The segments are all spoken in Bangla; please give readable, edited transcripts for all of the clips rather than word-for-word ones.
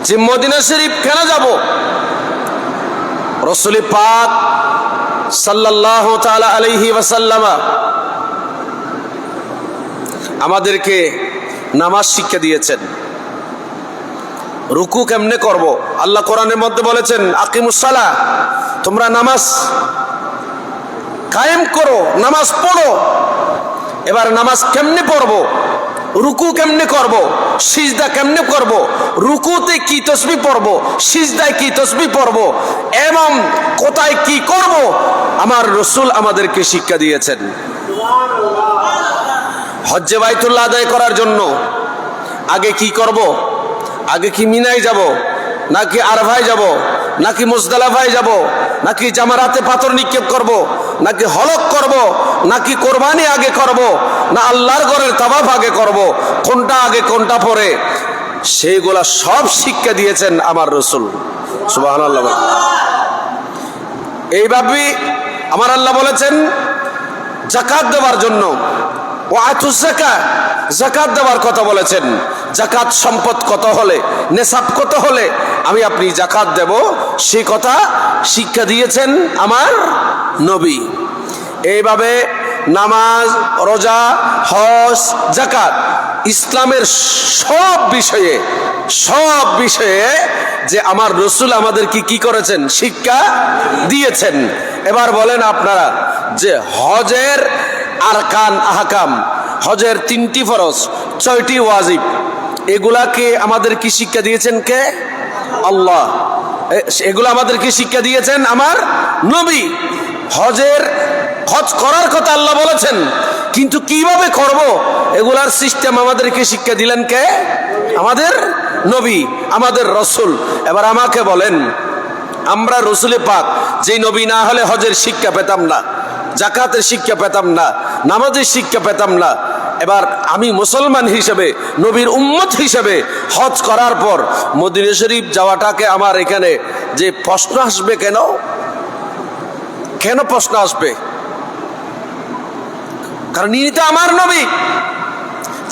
যে মদিনা শরীফ কেন যাব? রাসূল পাক সাল্লাল্লাহু তাআলা আলাইহি ওয়াসাল্লাম আমাদেরকে নামাজ শিক্ষা দিয়েছেন। রুকু কেমনে করব? আল্লাহ কোরআনের মধ্যে বলেছেন আকিমুস সালাহ, তোমরা নামাজ কায়েম করো, নামাজ পড়ো। এবার নামাজ কেমনে পড়বো? রুকু কেমনে করব? সিজদা কেমনে করব? রুকুতে কি তাসবিহ পড়ব, সিজদায় কি তাসবিহ পড়ব এবং কোথায় কি করব, আমার রাসূল আমাদেরকে শিক্ষা দিয়েছেন। হজ্জে বাইতুল্লাহ আদায় করার জন্য আগে কি করব? আগে কি মিনায় যাব, নাকি আরফায় যাব, নাকি মুজদালিফায় যাব, নাকি জামারাতে পাথর নিক্ষেপ করব, নাকি হলক করব, নাকি কোরবানি আগে করব, না আল্লাহর ঘরের তাওয়াফ আগে করব, কোনটা আগে কোনটা পরে, সেইগুলা সব শিক্ষা দিয়েছেন আমার রাসূল। সুবহানাল্লাহ। এইভাবে আমার আল্লাহ বলেছেন যাকাত দেওয়ার জন্য, ওয়াতুজ যাকাত, যাকাত দেওয়ার কথা বলেছেন। যাকাত সম্পদ কত হলে, নেসাব কত হলে আমি আপনি যাকাত দেব, সেই কথা শিক্ষা দিয়েছেন আমার নবী। এইভাবে নামাজ, রোজা, হজ, যাকাত, ইসলামের সব বিষয়ে যে আমার রাসূল আমাদেরকে কি করেছেন? শিক্ষা দিয়েছেন। এবার বলেন আপনারা যে হজের আরকান আহকাম, হজের 3টি ফরজ, 6টি ওয়াজিব, এগুলাকে আমাদের কি শিক্ষা দিয়েছেন কে? আল্লাহ। এগুলো আমাদের কি শিক্ষা দিয়েছেন আমার নবী। হজ করার কথা আল্লাহ বলেছেন, কিন্তু কিভাবে করব এগুলার সিস্টেম আমাদেরকে শিক্ষা দিলেন কে? আমাদের নবী, আমাদের রাসূল। এবার আমাকে বলেন, আমরা রাসূল পাক যে নবী না হলে হজের শিক্ষা পেতাম না, যাকাতের শিক্ষা পেতাম না, নামাজের শিক্ষা পেতাম না। এবার আমি মুসলমান হিসেবে, নবীর উম্মত হিসেবে হজ করার পর মদিনা শরীফ যাওয়াটাকে আমার এখানে যে প্রশ্ন আসবে, কেন প্রশ্ন আসবে? কারণ ইনি তো আমার নবী,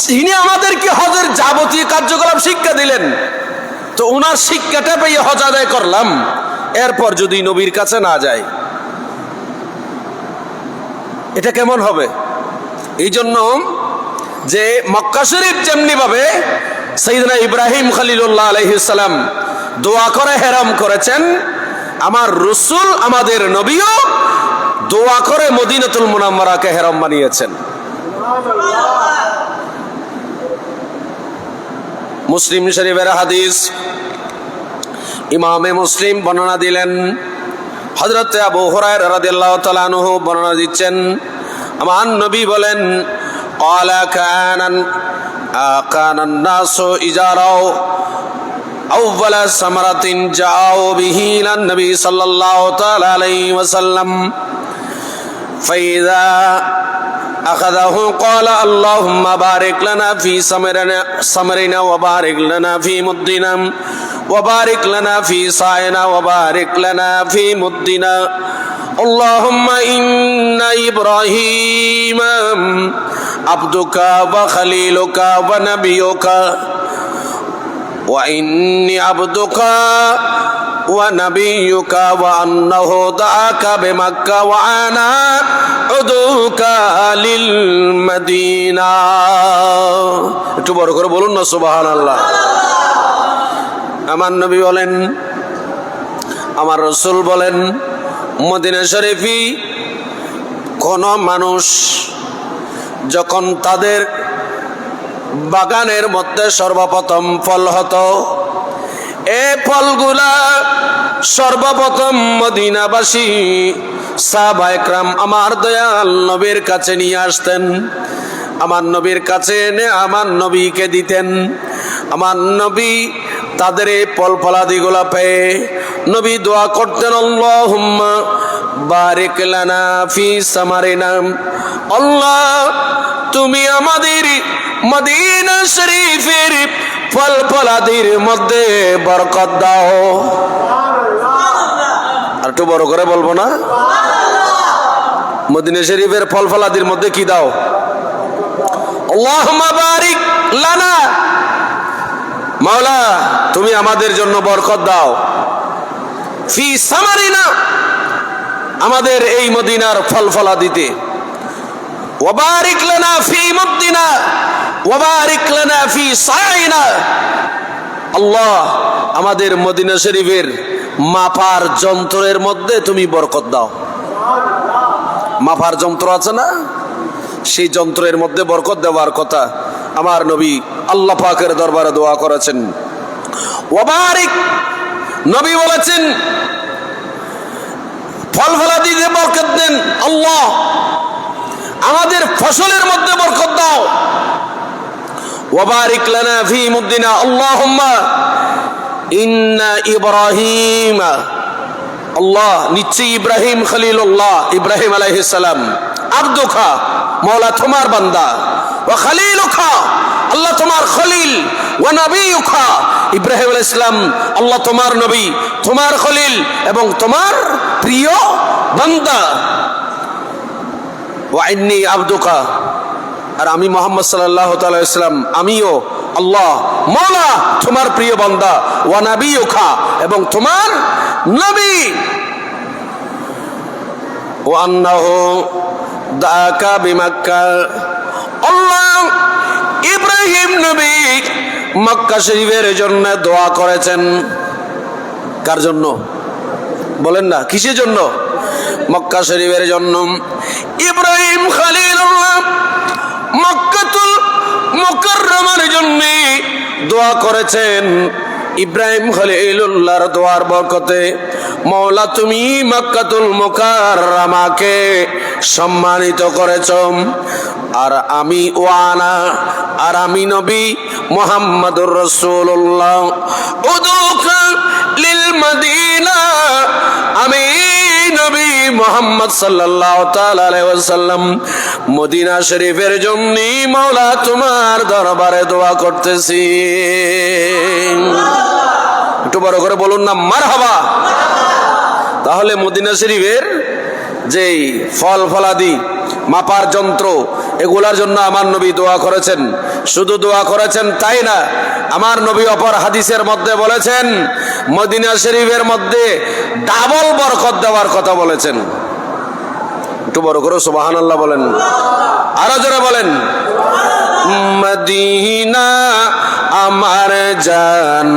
তিনি আমাদেরকে হজের যাবতীয় কার্যকলাপ শিক্ষা দিলেন। তো ওনার শিক্ষাটা পেয়ে হজ আদায় করলাম, এরপর যদি নবীর কাছে না যায় এটা কেমন হবে? এই জন্য যে মক্কা শরীফ যেমনি ভাবে সাইয়েদনা ইব্রাহিম খলিলুল্লাহ আলাইহিস সালাম দোয়া করে হেরাম করেছেন, আমার রাসূল আমাদের নবীও দোয়া করে মদিনাতুল মুনাওয়ারাকে হেরাম বানিয়েছেন। মুসলিম শরীফের হাদিস, ইমামে মুসলিম বর্ণনা দিলেন, হযরত আবু হুরায়রা রাদিয়াল্লাহু তাআলা আনহু বর্ণনা দিচ্ছেন, আমার নবী বলেন ক্বালা কানান নাসু ইজারাও আউওয়ালা সামারাতিন জাআউ বিহি ইলান নবী সাল্লাল্লাহু তাআলা আলাইহি ওয়াসাল্লাম ফাইযা আখাযাহু ক্বালা আল্লাহুম্মা বারিক লানা ফি সামরিনা ওয়া বারিক লানা ফি মুদ্দিনা ওয়া বারিক লানা ফি সায়না ওয়া বারিক লানা ফি মুদ্দিনা আল্লাহুম্মা ইন্না ইব্রাহিমা আবদুকা ওয়া খলিলুকা ওয়া নাবিয়ুকা ওয়া ইন্নী আবদুকা ওয়া নাবিয়ুকা ওয়া আন্নাহু দাআকা বিমাক্কা ওয়া আনা উদুকা লিল মদিনা। একটু বড় করে বলুন না সুবহানাল্লাহ। আমার নবী বলেন, আমার রাসূল বলেন, মদিনা শরীফে কোন মানুষ যখন তাদের বাগানের মধ্যে সর্বপ্রথম ফল হতো, এ ফলগুলা সর্বপ্রথম মদিনাবাসী সাহাবায়ে কেরাম আমার দয়াল নবীর কাছে নিয়ে আসতেন। আমার নবীর কাছে এনে আমার নবীকে দিতেন। আমার নবী তাদের এই ফল ফলাদিগুলা পেয়ে নবী দোয়া করতেন, আল্লাহুম্মা বারিক লানা ফি সামারিনা, আল্লাহ তুমি আমাদের মদিনা শরীফের ফল ফলাদির মধ্যে বরকত দাও। আর একটু বড় করে বলবো না? মদিনা শরীফের ফল ফলাদির মধ্যে কি দাও? আল্লাহুম্মা বারিক লানা, মাওলা তুমি আমাদের জন্য বরকত দাও, ফি সামারিনা, আমাদের এই মদিনার ফল ফলাদিতে, ওয়া বারিক লানা ফি মুদ্দিনা ওয়া বারিক লানা ফি সাইনা। আল্লাহ আমাদের মদিনা শরীফের মাপার যন্ত্রের মধ্যে তুমি বরকত দাও। মাপার যন্ত্র আছে না, সেই যন্ত্রের মধ্যে বরকত দেওয়ার কথা আমার নবী আল্লাহ পাকের দরবারে দোয়া করেছেন। ওয়া বারিক, নবী বলেছেন ফল ফলাদিতে বরকত দেন, আল্লাহ আমাদের ফসলের মধ্যে বরকত দাও। ওয়া বারিক লানা ফি মুদ্দিনা, আল্লাহুম্মা ইন্না ইব্রাহিম, আল্লাহ নিশ্চয়ই ইব্রাহিম খলিলুল্লাহ, ইব্রাহিম আলাইহিস সালাম, আব্দুকা, মওলা তোমার বান্দা, ওয়া খলিলুকা, আল্লাহ তোমার খলিল, ওয়া নবিয়ুকা, ইব্রাহিম আলাইহিস সালাম আল্লাহ তোমার নবী, তোমার খলিল এবং তোমার প্রিয় বান্দা। ওয়া ইন্নী আব্দুকা, আর আমি মুহাম্মদ সাল্লাল্লাহু তাআলা আলাইহি ওয়াসাল্লাম আমিও আল্লাহ মওলা তোমার প্রিয় বান্দা, ওয়া নবিয়ুকা এবং তোমার নবী। ওয়া আন্নাহু দাকা বিমাক্কা, আল্লাহ ইব্রাহিম নবী মক্কা শরীফের জন্য দোয়া করেছেন। কার জন্য বলেন না, কিসের জন্য? মক্কা শরীফের জন্য। ইব্রাহিম খলিলুল্লাহ মক্কাতুল মুকাররমার জন্য দোয়া করেছেন। ইব্রাহিম খলিলুল্লাহর দোয়ার বরকতে মওলা তুমি মক্কাতুল মুকাররমাকে সম্মানিত করেছ। আর আমি ওয়ানা, আর আমি নবী মুহাম্মদুর রাসূলুল্লাহ উদুকা লিল মদিনা, আমি নবী মুহাম্মদ সাল্লাল্লাহু তাআলা আলাইহি ওয়াসাল্লাম মদিনা শরীফের জন্য মাওলা তোমার দরবারে দোয়া করতেছি। একটু বড় করে বলুন না মারহাবা। তাহলে মদিনা শরীফের যেই ফল ফলাদি মাপার যন্ত্র, এগুলার জন্য আমার নবী দোয়া করেছেন। শুধু দোয়া করেছেন তাই না, আমার নবী অপর হাদিসের মধ্যে বলেছেন মদিনা শরীফের মধ্যে ডাবল বরকত দেওয়ার কথা বলেছেন। একটু বড় করে সুবহানাল্লাহ বলেন, আরো জোরে বলেন। মদিনা আমার জান,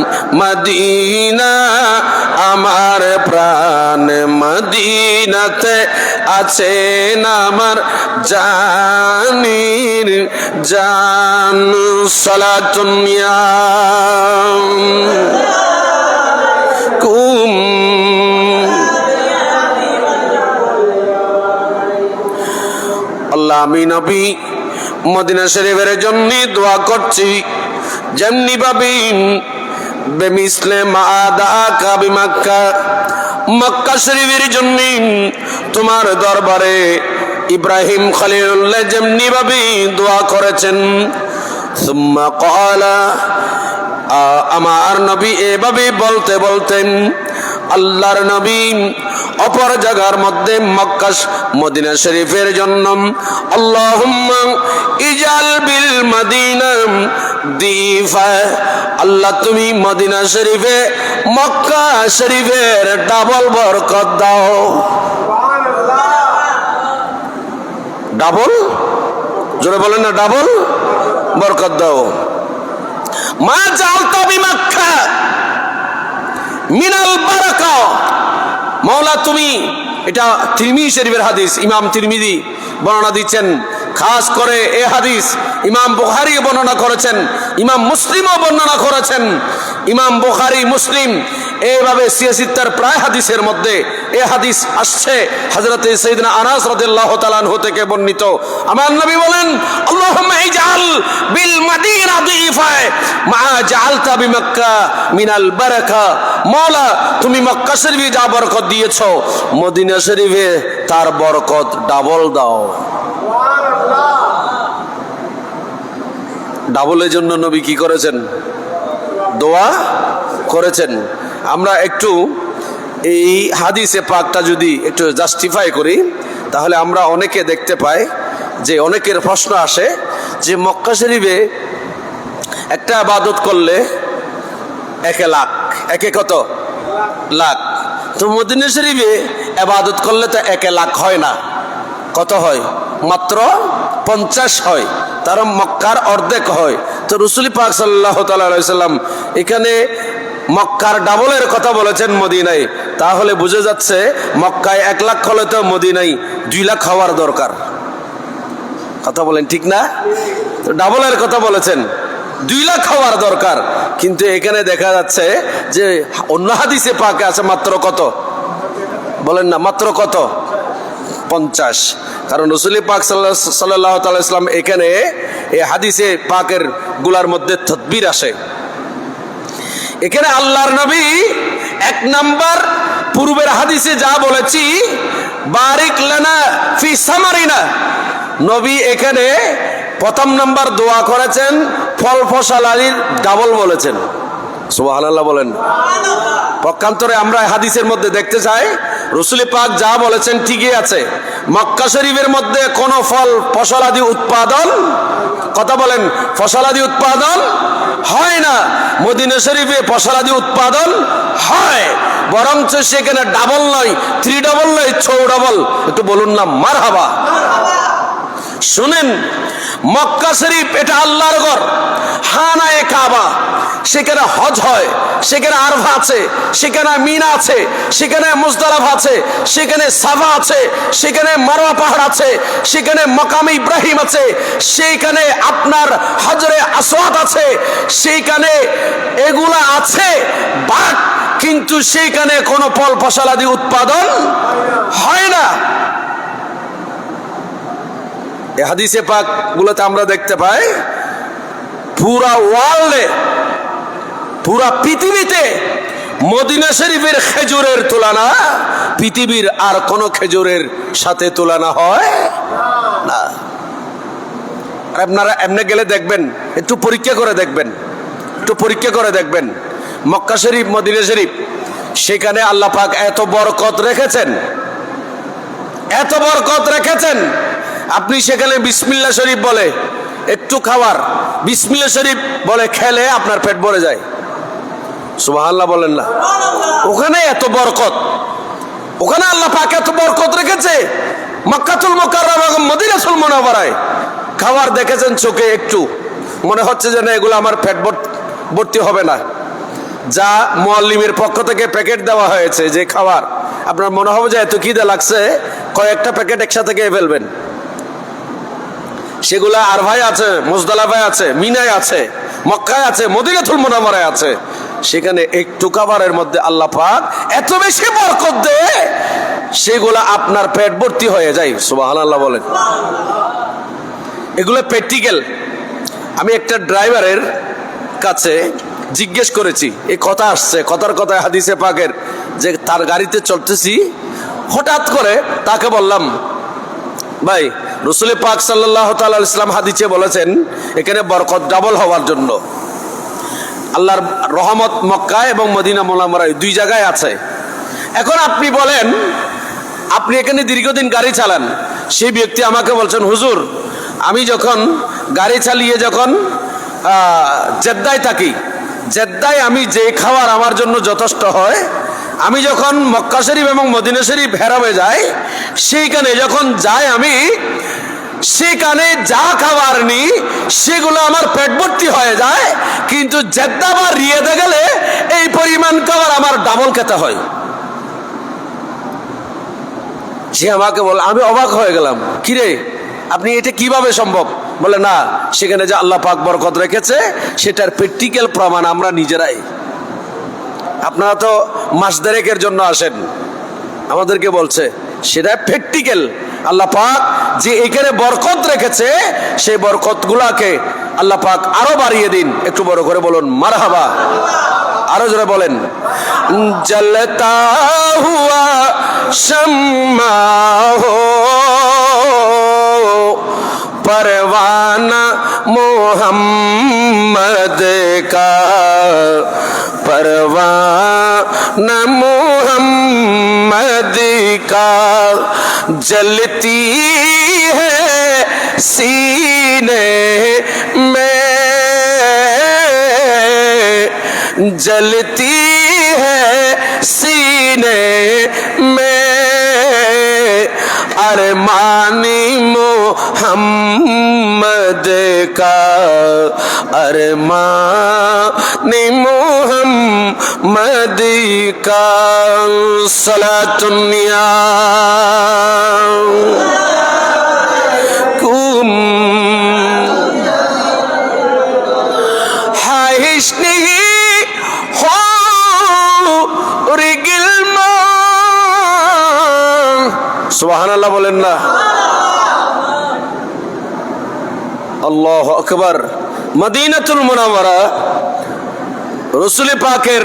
মদিনা আমার প্রাণ, মদিনাতে আছেন আমার জানির জান। সালাতুন ইয়া কুম, আল্লাহ আমি নবী মদিনা শরীফের জন্য দোয়া করছি, যেমনি ভাবে বেমিসলে মাদাকা বিমাক্কা, মক্কা শরীফের জন্য তোমার দরবারে ইব্রাহিম খলিলুল্লাহ যেমনি ভাবে দোয়া করেছেন। সুম্মা ক্বালা, আমার নবী এভাবে বলতে বলতেন, আল্লাহর নবী অপর জায়গার মধ্যে মক্কা মদিনা শরীফের জন্য আল্লাহুম্মা ইজাল বিল মদিনা দিফা, আল্লাহ তুমি মদিনা শরীফে মক্কা শরীফের ডাবল বরকত দাও। ডাবল, জোরে বলেন না, ডাবল বরকত দাও। মা জাআলতা বিমাক্কা মিনাল বারাকা, মাওলা তুমি, এটা তিরমিজি শরীফের হাদিস, ইমাম তিরমিজি বর্ণনা দিচ্ছেন। খাস করে এই হাদিস ইমাম বুখারী বর্ণনা করেছেন, ইমাম মুসলিমও বর্ণনা করেছেন। ইমাম বুখারী মুসলিম এইভাবে সিয়াসিত্তার প্রায় হাদিসের মধ্যে এই হাদিস আসছে হযরতে সাইয়েদনা আনাস রাদিয়াল্লাহু তাআলা আনহু থেকে বর্ণিত। আমার নবী বলেন, আল্লাহুম্মা ইজআল বিল মাদিনা দিফা মা জাআলতা বিমক্কা মিনাল বারাকা, মাওলা তুমি মক্কা শরীফে যা বরকত দিয়েছো মদিনা শরীফে তার বরকত ডাবল দাও। ডাবলের জন্য নবী কি করেছেন? দোয়া করেছেন। আমরা একটু এই হাদিসে পাকটা যদি একটু জাস্টিফাই করি তাহলে আমরা অনেকে দেখতে পাই যে অনেকের প্রশ্ন আসে যে মক্কা শরীফে একটা ইবাদত করলে একে লাখ, একে কত লাখ। তো মদিনা শরীফে ইবাদত করলে তো একে লাখ হয় না, কত হয়? মাত্র 50 হয়, তার মক্কার অর্ধেক হয়। তো রাসূল পাক সাল্লাল্লাহু তাআলা আলাইহি সাল্লাম এখানে মক্কার ডাবলের কথা বলেছেন মদিনায়, তাহলে বুঝে যাচ্ছে মক্কায় 1 লাখ হলে তো মদিনায় 2 লাখ হওয়ার দরকার। কথা বলেন ঠিক না? তো ডাবলের কথা বলেছেন, 2 লাখ হওয়ার দরকার। কিন্তু এখানে দেখা যাচ্ছে যে অন্য হাদিসে পাকে আছে মাত্র কত, বলেন না, মাত্র কত? 50। কারণ রাসূল পাক সাল্লাল্লাহু তাআলা ইসলাম এখানে এই হাদিসে পাকের গুলার মধ্যে তাদবীর আসে। এখানে আল্লাহর নবী 1 নাম্বার পূর্বের হাদিসে যা বলেছি, বারিক লানা ফি সামারিনা, নবী এখানে প্রথম নাম্বার দোয়া করেছেন ফল ফসলাদির ডাবল বলেছেন। সুবহানাল্লাহ বলেন। পক্ষান্তরে আমরা হাদিসের মধ্যে দেখতে চাই রাসূল পাক যা বলেছেন ঠিকই আছে। মক্কা শরীফের মধ্যে কোন ফল ফসলাদি উৎপাদন, কথা বলেন, ফসলাদি উৎপাদন হয় না। মদিনা শরীফে ফসলাদি উৎপাদন হয়, বরঞ্চ সেখানে ডাবল নয়, 3 ডাবল নয়, 4 ডাবল। একটু বলুন না মারহাবা। শুনেন, মক্কা শরীফ এটা আল্লাহর ঘর, হানায়ে কাবা, সেখানে হজ হয়, সেখানে আরফা আছে, সেখানে মিনা আছে, সেখানে মুজদালিফা আছে, সেখানে সাফা আছে, সেখানে মারওয়া পাহাড় আছে, সেখানে মাকামে ইব্রাহিম আছে, সেইখানে আপনার হজরে আসওয়াদ আছে, সেইখানে এগুলা আছে। বাট কিন্তু সেইখানে কোনো ফল ফসলাদি উৎপাদন হয় না। এই হাদিসে পাক গুলোতে আমরা দেখতে পাই পুরা ওয়ার্ল্ডে, পুরা পৃথিবীতে মদিনা শরীফের খেজুরের তুলনা পৃথিবীর আর কোন খেজুরের সাথে তুলনা হয় না। আর আপনারা এমনি গেলে দেখবেন, একটু পরীক্ষা করে দেখবেন, একটু পরীক্ষা করে দেখবেন মক্কা শরীফ, মদিনা শরীফ, সেখানে আল্লাহ পাক এত বরকত রেখেছেন, এত বরকত রেখেছেন। আপনি সেখানে বিসমিল্লাহ শরীফ বলে একটু খাবার, বিসমিল্লাহ শরীফ বলে খেলে আপনার পেট ভরে যায়। সুবহানাল্লাহ বলেন না। ওখানে এত বরকত, ওখানে আল্লাহ পাক এত বরকত রেখেছে। মক্কাতুল মুকাররমা এবং মদিনাতুল মুনাওয়ারায় খাবার দেখেছেন চোখে, একটু মনে হচ্ছে যে না এগুলো আমার পেট ভর্তি হবে না। যা মুআল্লিমের পক্ষ থেকে প্যাকেট দেওয়া হয়েছে যে খাবার, আপনার মনে হবে যে এত খিদে লাগছে, কয়েকটা প্যাকেট একসাথে খেয়ে ফেলবেন। সেগুলা আরফায় আছে, মুজদালিফায় আছে, মিনায় আছে, মক্কায় আছে, মদিনাতুল মুনাওয়ারায় আছে। সেখানে একটু খাবারের মধ্যে আল্লাহ পাক এত বেশি বরকত দেয়, সেগুলা আপনার পেট ভর্তি হয়ে যায়। সুবহানাল্লাহ বলেন। এগুলো প্র্যাকটিক্যাল। আমি একটা ড্রাইভারের কাছে জিজ্ঞেস করেছি, এই কথা আসছে, কথার কথায় হাদিসে পাকের, যে তার গাড়িতে চলতেছি, হঠাৎ করে তাকে বললাম, ভাই রাসূল পাক সাল্লাল্লাহু তাআলা আলাইহি ওয়াসাল্লাম হাদিসে বলেছেন এখানে বরকত ডাবল হওয়ার জন্য। আল্লাহর রহমত মক্কা এবং মদিনা মুনাওয়ারায় 2 জায়গায় আছে। এখন আপনি বলেন, আপনি এখানে দীর্ঘদিন গাড়ি চালান, সেই ব্যক্তি আমাকে বলছেন, হুজুর আমি যখন গাড়ি চালিয়ে যখন জেদ্দায় থাকি, জেদ্দায় আমি যে খাবার আমার জন্য যথেষ্ট হয়, আমি যখন মক্কা শরীফ এবং মদিনা শরীফ হেরাবে যাই, সেইখানে যখন যাই আমি, সেখানে যা খাবার নিই সেগুলো আমার পেট ভর্তি হয়ে যায়। কিন্তু জেদ্দা বা রিয়াদে গেলে এই পরিমাণ খাবার আমার ডাবল খেতে হয়। সে আমাকে বলে, আমি অবাক হয়ে গেলাম, কিরে আপনি এটা কিভাবে সম্ভব? বলে না, সেখানে যে আল্লাহ পাক বরকত রেখেছে সেটার প্র্যাকটিক্যাল প্রমাণ আমরা নিজেরাই। আপনারা তো মাস দেড়েকের জন্য আসেন, আমাদেরকে বলছে সেটা প্র্যাকটিক্যাল। আল্লাহ পাক যে এখানে বরকত রেখেছে, সেই বরকত গুলাকে আল্লাহ পাক আরো বাড়িয়ে দিন। একটু বড় করে বলুন মারহাবা, আরো জোরে বলেন। জলতা হুয়া শাম্মা হো परवाना मोहम्मद का, परवाना मोहम्मद का, जलती है सीने में जलती है सीने में अरमानी मोहम्मद का, अरमानी मोहम्मद का। सलातुन्या कुम हाइश नहीं हो रिगिल्मा। सुबहानाल्लाह बोलें ना, अल्लाहु अकबर। मदीनातुल मुनव्वरा रसूल पाकेर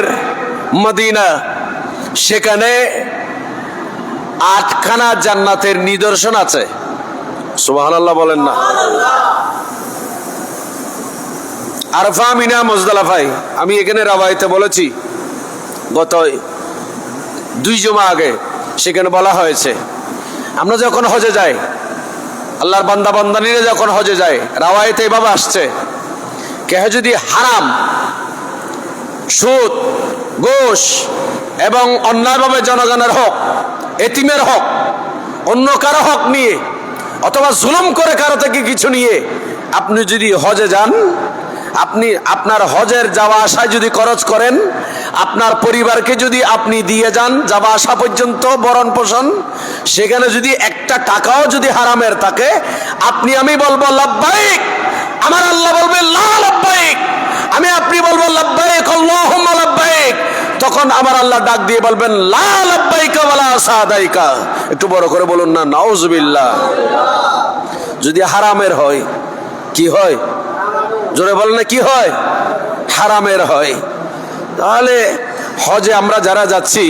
मदीना, সেখানে 8খানা জান্নাতের নিদর্শন আছে। সুবহানাল্লাহ বলেন না। আরফা, মিনা, মুজদালিফায় আমি এখানে রাওয়ায়েতে বলেছি গত 2 জুমা আগে, সেখানে বলা হয়েছে আমরা যখন হজে যাই, আল্লাহর বান্দা বান্দানীরা যখন হজে যায়, রাওয়ায়েতে এভাবে আসছে, কেহ যদি হারাম, সুদ, ঘুষ এবং অন্যায়ভাবে জনগণের হক, এতিমের হক, অন্য কারো হক নিয়ে অথবা জুলুম করে কারো থেকে কিছু নিয়ে আপনি যদি হজে যান, আপনি আপনার হজের যাওয়া আসায় যদি খরচ করেন, আপনার পরিবারকে যদি আপনি দিয়ে যান যাওয়া আসা পর্যন্ত ভরণ পোষণ, সেখানে যদি একটা টাকাও যদি হারামের থাকে, আপনি আমি বলবো লাব্বাইক, আমার আল্লাহ বলবে লা লাব্বাইক, আমি আপনি বলবো লাব্বাইক আল্লাহুম্মা লাব্বাইক, তখন আমার আল্লাহ ডাক দিয়ে বলবেন লা লাব্বাইকা ওয়ালা সাদাইকা। একটু বড় করে বলুন না নাউজুবিল্লাহ। যদি হারামের হয়, কি হয়? জোরে বলেন না, কি হয়? হারামের হয়। তাহলে হজে আমরা যারা যাচ্ছি,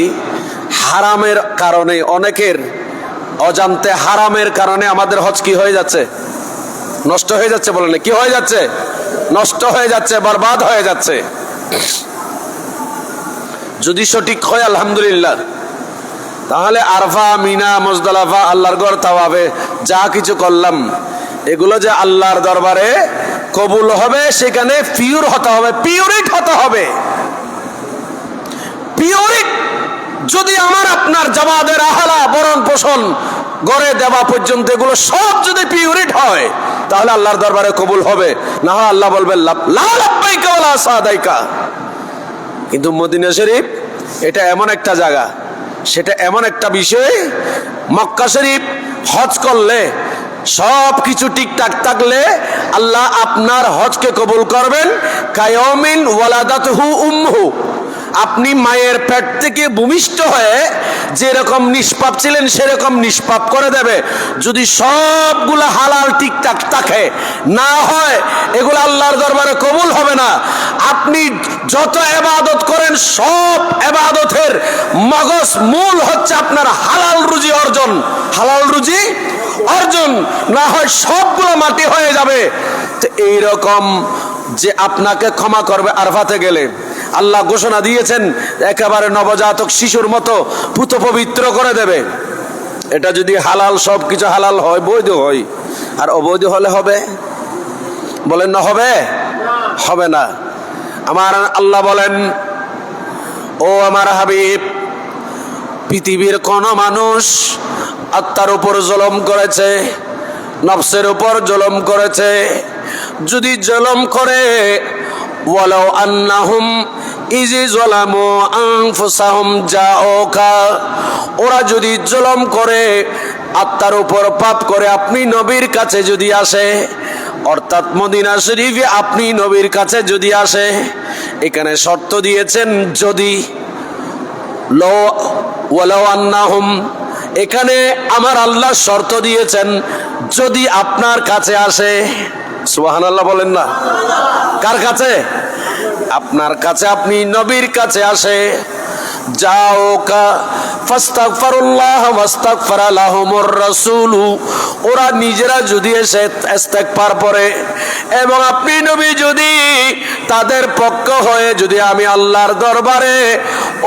হারামের কারণে, অনেকের অজান্তে হারামের কারণে আমাদের হজ কি হয়ে যাচ্ছে? নষ্ট হয়ে যাচ্ছে। বলেন না, কি হয়ে যাচ্ছে? নষ্ট হয়ে যাচ্ছে, বরবাদ হয়ে যাচ্ছে। যদি সঠিক হয় আলহামদুলিল্লাহ। তাহলে আরফা, মিনা, মুজদালিফা, আল্লাহর ঘর, তাওয়াফে যা কিছু করলাম, এগুলো যে আল্লাহর দরবারে কবুল হবে, সেখানে পিওর হতে হবে, পিওরিট হতে হবে। পিওরিট যদি আমার আপনার জামাতের আহলা, বরণ পোষণ, গড়ে দেওয়া পর্যন্ত এগুলো সব যদি পিওরিট হয়, তাহলে আল্লাহর দরবারে কবুল হবে। না হয় আল্লাহ বলবেন লা লাব্বাইকা ওয়ালা সাদাইকা। কিন্তু মদিনা শরীফ এটা এমন একটা জায়গা, সেটা এমন একটা বিষয়, মক্কা শরীফ হজ করলে সব কিছু ঠিকঠাক থাকলে আল্লাহ আপনার হজকে কবুল করবেন। কায়মিন ওয়ালাদাতহু উম্মুহু, আপনি মায়ের পেট থেকে ভূমিষ্ঠ হয়ে যেরকম নিষ্পাপ ছিলেন সেরকম নিষ্পাপ করে দেবে, যদি সবগুলা হালাল ঠিকঠাক থাকে। না হয় এগুলো আল্লাহর দরবারে কবুল হবে না। আপনি যত ইবাদত করেন, সব ইবাদতের মগজ মূল হচ্ছে আপনার হালাল রুজি অর্জন, হালাল রুজি অর্জন। না হয় সবগুলো মাটি হয়ে যাবে। তো এইরকম যে আপনাকে ক্ষমা করবে আরফাতে গেলে, আল্লাহ ঘোষণা দিয়েছেন একেবারে নবজাতক শিশুর মতো পুত পবিত্র করে দেবে। এটা যদি হালাল, সব কিছু হালাল হয়, বৈধ হয়। আর অবৈধ হলে হবে? বলেন না হবে? হবে না। আমার আল্লাহ বলেন, ও আমার হাবিব, পৃথিবীর কোন মানুষ আত্মার উপর জুলুম করেছে, নফসের উপর জুলুম করেছে, যদি জুলুম করে, ওয়ালাউ আন্নাহুম ইজি যালামু আনফুসাহুম জাউকা, ওরা যদি জুলুম করে, আত্মার উপর পাপ করে, আপনি নবীর কাছে যদি আসে, অর্থাৎ মদিনা শরীফে আপনি নবীর কাছে যদি আসে, এখানে শর্ত দিয়েছেন যদি, ওয়ালাউ আন্নাহুম, এখানে আমার আল্লাহ শর্ত দিয়েছেন যদি আপনার কাছে আসে। সুবহানাল্লাহ বলেন না। কার কাছে? আপনার কাছে, আপনি নবীর কাছে আসে, যাওকা ফাস্তাগফিরুল্লাহ ওয়াস্তাগফারা লাহুমুর রাসূল, ওরা নিজেরা যদি এসে ইস্তেগফার পড়ে এবং আপনি নবী যদি তাদের পক্ষ হয়ে যদি আমি আল্লাহর দরবারে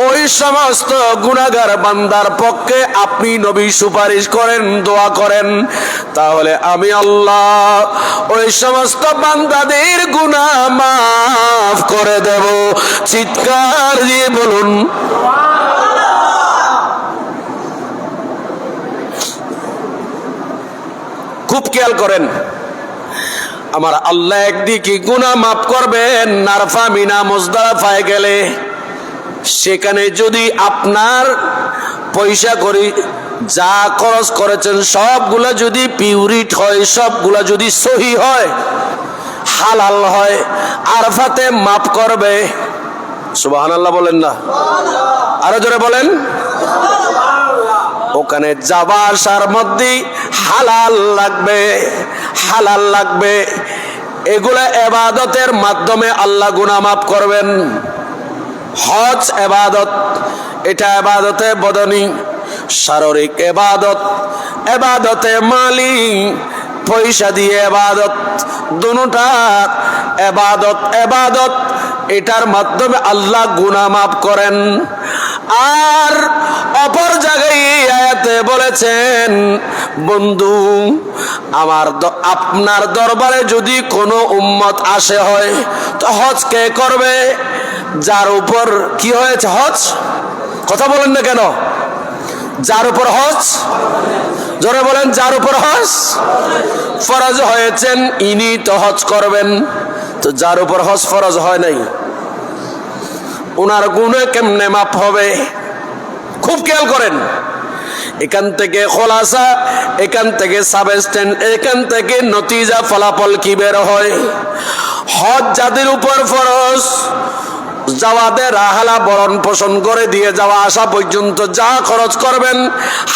ওই সমস্ত গুনাহগার বান্দার পক্ষে আপনি নবী সুপারিশ করেন, দোয়া করেন, তাহলে আমি আল্লাহ ওই সমস্ত বান্দাদের গুনাহ মাফ করে দেব। চিৎকার দিয়ে বলুন খুব খেয়াল করেন, আমার আল্লাহ একদিকে গুনাহ মাফ করবেন। নারফা মিনা মুজদালিফায় গেলে সেখানে যদি আপনার পয়সা করি যা খরচ করেছেন সবগুলা যদি পিউরিট হয়, সবগুলা যদি সহি হয়, হালাল হয়, আরফাতে মাফ করবে। সুবহানাল্লাহ বলেন না, আরো জোরে বলেন। ওখানে যাওয়া আসার মধ্যে হালাল লাগবে, হালাল লাগবে। এগুলা ইবাদতের মাধ্যমে আল্লাহ গুনাহ মাফ করবেন। হজ ইবাদত, এটা ইবাদতে বদনী, শারীরিক ইবাদত, ইবাদতে মালি, পয়সা দিয়ে ইবাদত, দুটোটা ইবাদত। ইবাদত এটার মাধ্যমে আল্লাহ গুনাহ মাফ করেন। আর অপর জায়গায় আয়াতে বলেছেন, বন্ধু আমার আপনার দরবারে যদি কোনো উম্মত আসে হয় তো হজ কে করবে? যার উপর কি হয়েছে হজ? কথা বলেন না কেন? যার উপর হজ, জোরে বলেন, যার উপর হজ ফরজ হয়েছেন ইনি তো হজ করবেন। তো যার উপর হজ ফরজ হয় নাই, উনার গুনাহ কেমনে মাফ হবে? খুব খেয়াল করেন। এখান থেকে খোলাসা, এখান থেকে সাবস্টেন্স, এখান থেকে নতিজা, ফলাফল কি বের হয়? হজ যাদের উপর ফরজ, যাওয়াদের হালাল ভরণ পোষণ করে দিয়ে যাওয়া আসা পর্যন্ত যা খরচ করবেন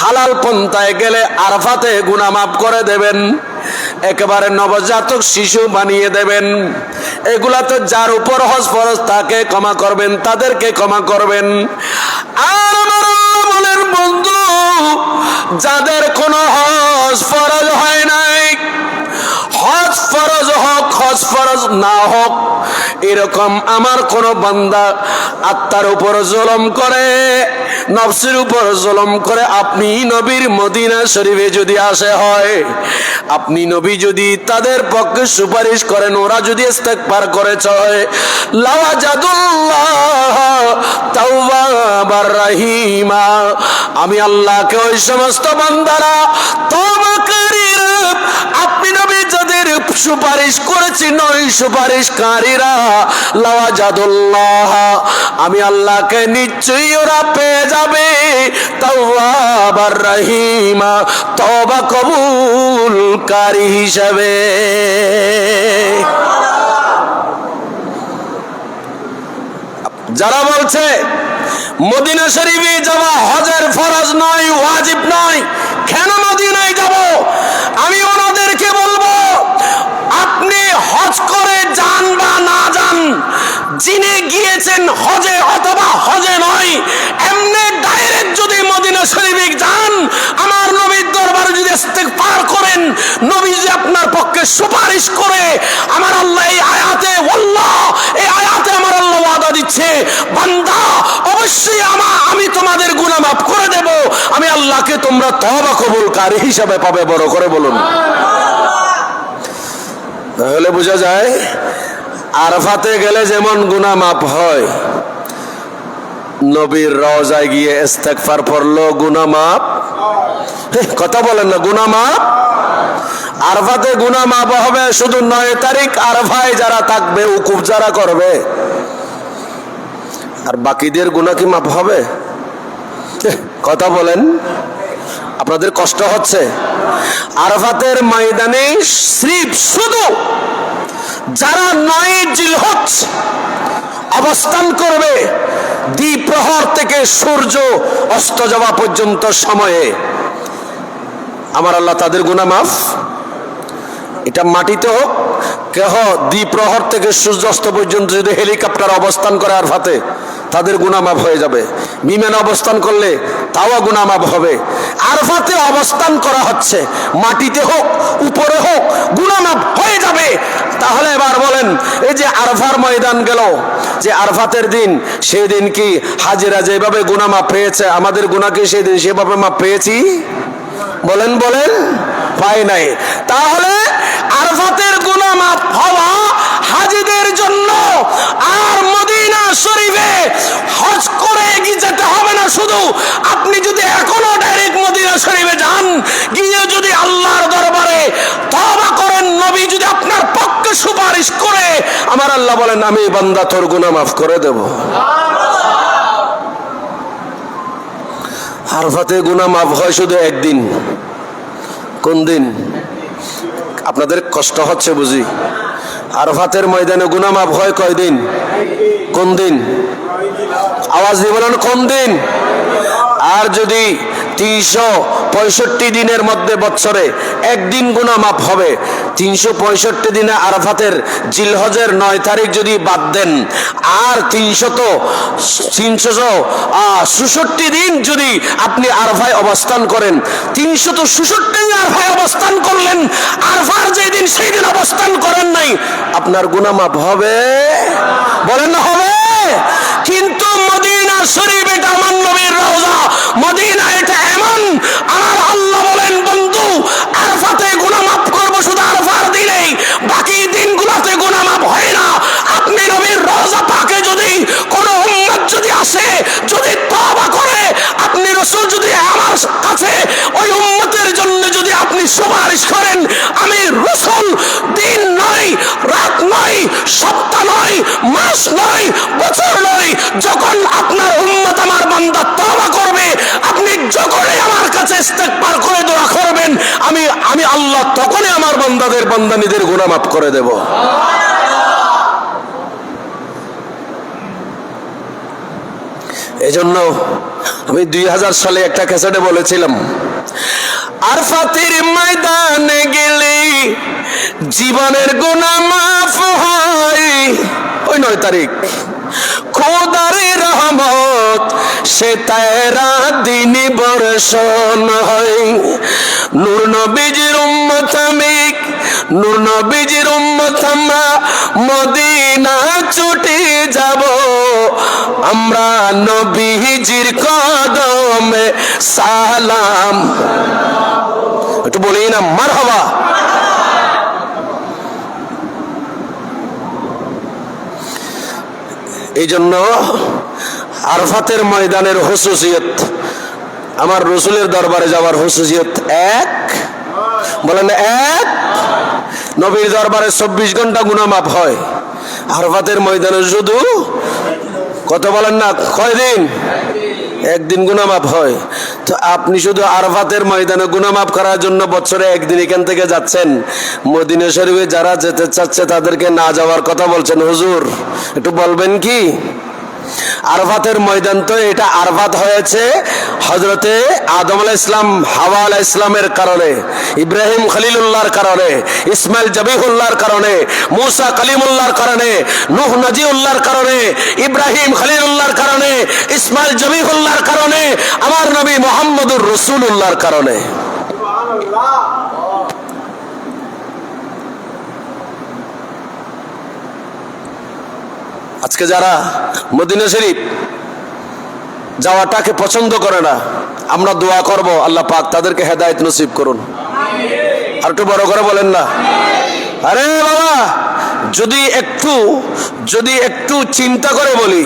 হালাল পন্থায় গেলে আরফাতে গুনাহ মাফ করে দেবেন। একেবারে নবজাতক শিশু বানিয়ে দেবেন। এগুলা তো যার উপর হজ ফরজ তাকে ক্ষমা করবেন, তাদেরকে ক্ষমা করবেন। আর আমার আল্লাহ বলেন, বন্ধু যাদের কোনো হজ ফরজ হয় নাই, হজ ফরজ হোক হজ ফরজ না হোক, এরকম আমার কোন বান্দা আত্মার উপর জুলুম করে, নফসের উপর জুলুম করে, আপনি নবীর মদিনা শরীফে যদি আসে হয়, আপনি নবী যদি তাদের পক্ষে সুপারিশ করেন, ওরা যদি ইস্তেগফার করেছে হয়, লাওয়াজাদুল্লাহ তাওয়াবার রহিমা, আমি আল্লাহকে ওই সমস্ত বান্দারা তওবাকারীরা, আপনি নবী যাদের সুপারিশ করেছেন ওই সুপারিশকারীরা, লাওয়াজাদুল্লাহ, আমি আল্লাহকে নিশ্চয়ই ওরা পেয়ে যাবে তাওয়াবার রহিমা, তওবা কবুলকারী হিসাবে। যারা বলছে মদিনা শরীফে যাওয়া হজের ফরজ নয়, ওয়াজিব নয়, কেন মদিনায় যাব? আমি ওনাদেরকে বলবো, আপনি হজ করে যান বা না যান, যিনি গিয়েছেন হজে অথবা হজে নয়, এমনি ডাইরেক্ট যদি মদিনা শরীফে যান, আমার নবীর দরবারে যদি ইস্তেগফার করেন, নবী যদি আপনার পক্ষে সুপারিশ করে, আমার আল্লাহ এই আয়াতে, আল্লাহ এই আয়াতে আমার আল্লাহ ওয়াদা দিচ্ছে, বান্দা অবশ্যই আমি তোমাদের গুনাহ মাফ করে দেব, আমি আল্লাহকে তোমরা তওবা কবুলকারী হিসাবে পাবে। বড় করে বলুন। তাহলে বোঝা যায় আরাফাতে গেলে যেমন গুনাহ মাফ হয়, নবীর রওজায় গিয়ে ইস্তেগফার পড়লো গুনাহ মাফ। কথা বলেন না, গুনাহ মাফ। আরাফাতে গুনাহ মাফ হবে শুধু 9 তারিখ আরাফায় যারা থাকবে, উকুফ যারা করবে, আর বাকিদের গুনাহ কি মাফ হবে? কথা বলেন, আপনাদের কষ্ট হচ্ছে? আরাফাতের ময়দানে সির্ফ শুধু যারা 9 জিলহজ অবস্থান করবে, দ্বিপ্রহর থেকে সূর্য অস্ত যাওয়া পর্যন্ত সময়ে, আমার আল্লাহ তাদের গুনাহ মাফ। এটা মাটিতে হোক, কেহ দ্বিপ্রহর থেকে সূর্যাস্ত পর্যন্ত যদি হেলিকপ্টার অবস্থান করে আরফাতে, তাদের গুনাহ মাফ হয়ে যাবে। বিমানে অবস্থান করলে তাও গুনাহ মাফ হবে। আরফাতে অবস্থান করা হচ্ছে, মাটিতে হোক উপরে হোক, গুনাহ মাফ হয়ে যাবে। তাহলে এবার বলেন, এই যে আরফার ময়দান গেল, যে আরফাতের দিন, সেই দিন কি হাজিরা যেভাবে গুনাহ মাফ পেয়েছে, আমাদের গুনাহ কি সেই দিন সেভাবে মাফ পেয়েছি? বলেন বলেন, পাই নাই। তাহলে আরফাতের গুনাহ মাফ হওয়া হাজিদের জন্য। আর মদিনা শরীফে হজ করে যেতে হবে না শুধু, আপনি যদি এখনো ডাইরেক্ট মদিনা শরীফে যান, গিয়ে যদি আল্লাহর দরবারে তওবা করেন, নবী যদি আপনার পক্ষে সুপারিশ করে, আমার আল্লাহ বলেন আমি বান্দা তোর গুনাহ মাফ করে দেব। আরফাতে গুনাহ মাফ হয় শুধু একদিন। কোন দিন? আপনাদের কষ্ট হচ্ছে বুঝি। আরফাতের ময়দানে গুনাহ মাফ হয় কয়দিন? কোন দিন? আওয়াজ দিয়ে বলেন কোন দিন? আর যদি 365 দিনের মধ্যে বছরে একদিন গুনাহ মাফ হবে, 365 দিনে আরাফাতের জিলহজের 9 তারিখ যদি বাদ দেন, আর 366 দিন যদি আপনি আরফায় অবস্থান করেন, 366 আরফায় অবস্থান করলেন, আরফার যেদিন সেই দিন অবস্থান করেন নাই, আপনার গুনাহ মাফ হবে? বলেন না হবে? কিন্তু মদিনা শরীফ এটা আমার নবীর রওজা, মদিনা এটা এমন, আমার আল্লাহ বলেন বন্ধু আরফাতে গুনাহ মাফ করব শুধু আরফার দিনেই, বাকি দিনগুলোতে গুনাহ মাফ হয় না। আপনি নবীর রওজা পাকে যদি কোনো উম্মত যদি আসে, যদি তওবা করে, আপনি রাসূল যদি আমার কাছে ওই উম্মতের জন্য যদি আপনি সুপারিশ করেন, আমি রাসূল দিন নয়, রাত নয়, সপ্তাহ নয়, মাস নয়, বছর নয়, যখন আপনার উম্মত আমার বান্দা তওবা করবে, আপনি যখনই আমার কাছে ইস্তেগফার করে দোয়া করবেন, আমি আল্লাহ তখনই আমার বান্দাদের বান্দানীদের গুনাহ মাফ করে দেব। এজন্য আমি 2000 সালে একটা ক্যাসেটে বলেছিলাম, আরফাতের ময়দানে গেলে জীবনের গুনাহ মাফ হয়। ওই 9 তারিখ খোদার রহমত সে তেরা দিন বর্ষণ হয়। নূর নবীজির উম্মত আমি, নূর নবীজির উম্মত আমরা মদিনা ছুটে যাব, আমরা নবীজির কদমে সালাম। একটু বলি না মারহাবা। এই জন্য আরফাতের ময়দানের হুসুসিয়ত, আমার রাসূলের দরবারে যাওয়ার হুসুসিয়ত এক। বলেন এক। নবীর দরবারে 24 ঘন্টা গুনাহ মাফ হয়, আরফাতের ময়দানে শুধু কত বলেন না কয়দিন? একদিন গুনাহ মাফ হয়। তো আপনি শুধু আরফাতের ময়দানে গুনাহ মাফ করার জন্য বছরে একদিন এখান থেকে যাচ্ছেন, মদিনা শরীফে যারা যেতে চাচ্ছে তাদেরকে না যাওয়ার কথা বলছেন। হুজুর একটু বলবেন কি? আরফাতের ময়দান তো এটা আরফাত হয়েছে হযরতে আদম আলাইহিস সালাম, হাওয়া আলাইহিস সালামের কারণে, ইব্রাহিম খলিলুল্লাহর কারণে, ইসমাইল জবিহুল্লাহর কারণে, মুসা কালিমুল্লাহর কারণে, নূহ নজিউল্লাহর কারণে, ইব্রাহিম খলিলুল্লাহর কারণে, ইসমাইল জবিহুল্লাহর কারণে, আমার নবী মুহাম্মদুর রাসূলুল্লাহর কারণে। সুবহানাল্লাহ। আজকে যারা মদিনা শরীফ যাওয়াটাকে পছন্দ করে না, আমরা দোয়া করব আল্লাহ পাক তাদেরকে হেদায়েত নসিব করুন। আর একটু বড় করে বলেন না। আরে বাবা, যদি একটু চিন্তা করে বলি,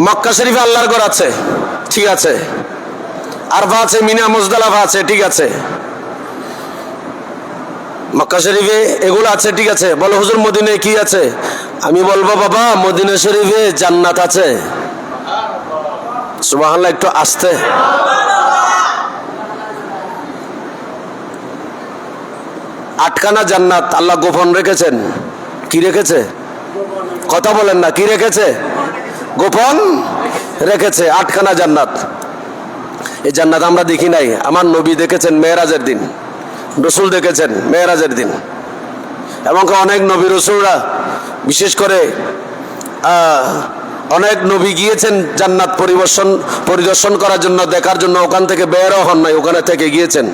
মক্কা শরীফে আল্লাহর ঘর আছে, ঠিক আছে, আরফা আছে, মিনা মুজদালিফা আছে, ঠিক আছে, মক্কা শরীফে এগুলো আছে, ঠিক আছে। বলো হুজুর মদিনায় কি আছে? আমি বলবো বাবা মদিনা শরীফে জান্নাত আছে। সুবহানাল্লাহ, একটু আস্তে। আটখানা জান্নাত আল্লাহ গোপন রেখেছেন। কি রেখেছে? কথা বলেন না, কি রেখেছে? গোপন রেখেছে 8খানা জান্নাত। এই জান্নাত আমরা দেখি নাই, আমার নবী দেখেছেন মেরাজের দিন। রসুল দেখেছেন মেরাজের দিন। এবং অনেক নবী রসুলরা, বিশেষ করে অনেক নবী গিয়েছেন জান্নাত পরিদর্শন করার জন্য, দেখার জন্য, ওখান থেকে বেরও হন নাই, ওখানে থেকে গিয়েছেন।